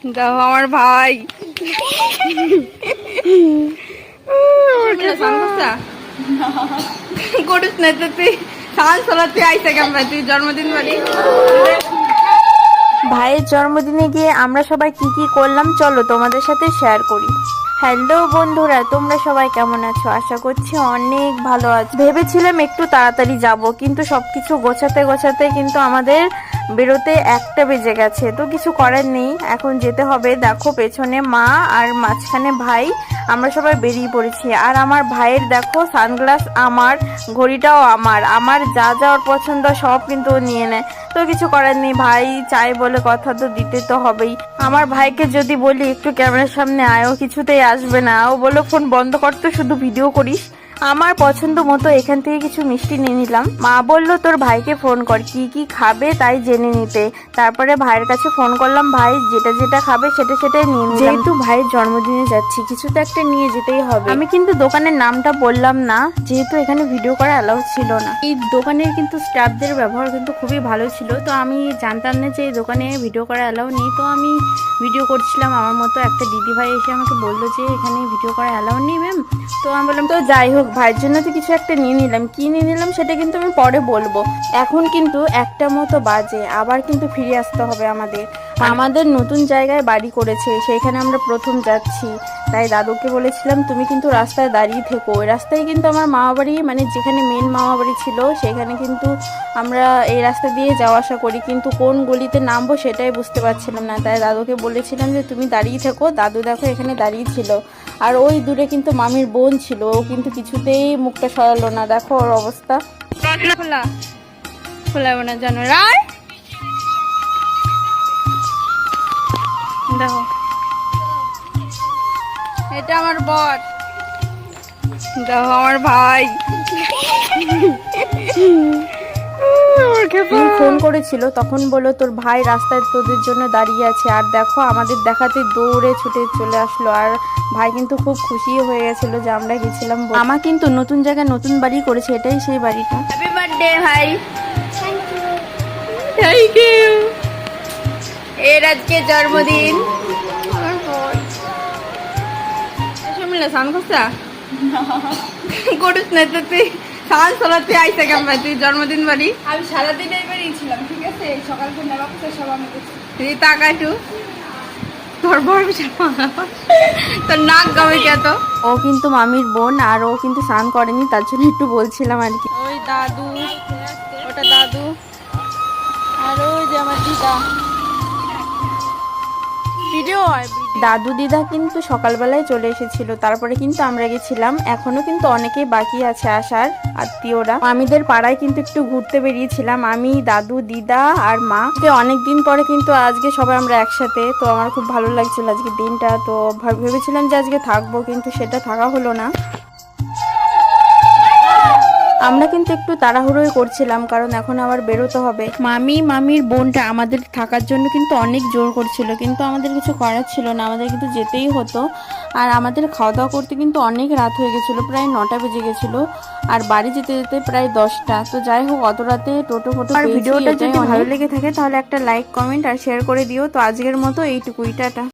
দেখো আমার ভাই করিস না তো তুই সাল চলাতে আইসা কেমন তুই জন্মদিন বাড়ি। ভাইয়ের জন্মদিনে গিয়ে আমরা সবাই কি কি করলাম চলো তোমাদের সাথে শেয়ার করি। হ্যালো বন্ধুরা, তোমরা সবাই কেমন আছো? আশা করছি অনেক ভালো আছো। ভেবেছিলাম একটু তাড়াতাড়ি যাব, কিন্তু সবকিছু গোছাতে গোছাতে কিন্তু আমাদের বেরোতে 1টা বেজে গেছে। তো কিছু করার নেই, এখন যেতে হবে। দেখো পেছনে মা আর মাঝখানে ভাই, আমরা সবাই বেরিয়ে পড়েছি। আর আমার ভাইয়ের দেখো সানগ্লাস আমার, ঘড়িটাও আমার, আমার যা যা ওর পছন্দ সব কিন্তু ও নিয়ে নেয়। তো কিছু করার নেই, ভাই চাই বলে কথা তো দিতে তো হবেই। আমার ভাইকে যদি বলি একটু ক্যামেরার সামনে আয়, ও কিছুতেই আসবে না। ও বললো ফোন বন্ধ করতে, শুধু ভিডিও করিস। আমার পছন্দ মতো এখান থেকে কিছু মিষ্টি নিয়ে নিলাম। মা বললো তোর ভাইকে ফোন কর, কি কি খাবে তাই জেনে নিতে। তারপরে ভাইয়ের কাছে ফোন করলাম, ভাই যেটা যেটা খাবে সেটা সেটাই নিয়ে নিলাম। যেহেতু ভাইয়ের জন্মদিনে যাচ্ছি, কিছু তো একটা নিয়ে যেতেই হবে। আমি কিন্তু দোকানের নামটা বললাম না, যেহেতু এখানে ভিডিও করা অ্যালাউ ছিল না। এই দোকানের কিন্তু স্টাফদের ব্যবহার কিন্তু খুবই ভালো ছিল। তো আমি জানতাম না যে এই দোকানে ভিডিও করা অ্যালাউ নেই, তো আমি ভিডিও করছিলাম আমার মতো। একটা দিদি ভাই এসে আমাকে বললো যে এখানে ভিডিও করা অ্যালাউ নেই ম্যাম। তো আমি বললাম তো যাই হোক, ভাইয়ের জন্য তো কিছু একটা নিয়ে নিলাম। কি নিয়ে নিলাম সেটা কিন্তু আমি পরে বলবো। এখন কিন্তু 1টা মতো বাজে, আবার কিন্তু ফিরে আসতে হবে আমাদের। আমাদের নতুন জায়গায় বাড়ি করেছে, সেইখানে আমরা প্রথম যাচ্ছি। তাই দাদুকে বলেছিলাম তুমি কিন্তু রাস্তায় দাঁড়িয়ে থেকো। ওই রাস্তায় কিন্তু আমার মামা বাড়ি, মানে যেখানে মেন মামা বাড়ি ছিল সেখানে কিন্তু আমরা এই রাস্তা দিয়ে যাওয়া আসা করি, কিন্তু কোন গলিতে নামবো সেটাই বুঝতে পারছিলাম না। তাই দাদুকে বলেছিলাম যে তুমি দাঁড়িয়ে থেকো। দাদু দেখো এখানে দাঁড়িয়ে ছিল। আর ওই দূরে কিন্তু মামির বোন ছিল, ও কিন্তু কিছুতেই মুখটা সরালো না। দেখো ওর অবস্থা। খোলা খোলাবো না জানো রায়। দেখো এটা আমার বর, দেখো আমার ভাই। ফোন করেছিল, তখন বললো তোর ভাই রাস্তায় তোদের জন্য দাঁড়িয়ে আছে। আর দেখো আমাদের দেখাতে দৌড়ে ছুটে চলে আসলো। আর ভাই কিন্তু খুব খুশি হয়ে গেছিল যে আমরা গেছিলাম। আমা কিন্তু নতুন জায়গায় নতুন বাড়ি করেছে, এটাই সেই বাড়িটা। হ্যাপি বার্থডে ভাই। Thank you. এর আজকে জন্মদিন। আমার বর মিলে সান করছা করিস না তো তুই সাল চলাতে আইসা কেমন তুই জন্মদিন বাড়ি। আমি সারাদিন এইবারই ছিলাম, ঠিক আছে? সকাল থেকে বাচ্চা সব আমি করছি। তুই টাকা একটু তোর বর তোর নাক গাবে কে তো। ও কিন্তু মামির বোন, আর ও কিন্তু স্নান করেনি, তার জন্য একটু বলছিলাম আর কি। ওই দাদু, ওটা দাদু, আর ওই যে আমার দিদা ভিডিও হয়। দাদু দিদা কিন্তু সকালবেলায় চলে এসেছিল, তারপরে কিন্তু আমরা গেছিলাম। এখনো কিন্তু অনেকেই বাকি আছে আসার, আত্মীয়রা। মামিদের পাড়ায় কিন্তু একটু ঘুরতে বেরিয়েছিলাম, আমি দাদু দিদা আর মা। অনেকদিন পরে কিন্তু আজকে সবাই আমরা একসাথে। তো আমার খুব ভালো লাগছিল আজকে দিনটা। তো ভেবেছিলাম যে আজকে থাকবো, কিন্তু সেটা থাকা হলো না। আমরা কিন্তু একটু তাড়াহুড়োই করছিলাম, কারণ এখন আবার বেরোতে হবে। মামির বোনটা আমাদের থাকার জন্য কিন্তু অনেক জোর করছিল, কিন্তু আমাদের কিছু করার ছিল না, আমাদের কিন্তু যেতেই হতো। আর আমাদের খাওয়া দাওয়া করতে কিন্তু অনেক রাত হয়ে গেছিলো, প্রায় 9টা বেজে গেছিলো। আর বাড়ি যেতে যেতে প্রায় 10টা। তো যাই হোক, অত রাতে টোটো ফোটো। আর ভিডিওটা যদি ভালো লেগে থাকে তাহলে একটা লাইক কমেন্ট আর শেয়ার করে দিও। তো আজকের মতো এইটুকুই, টাটা।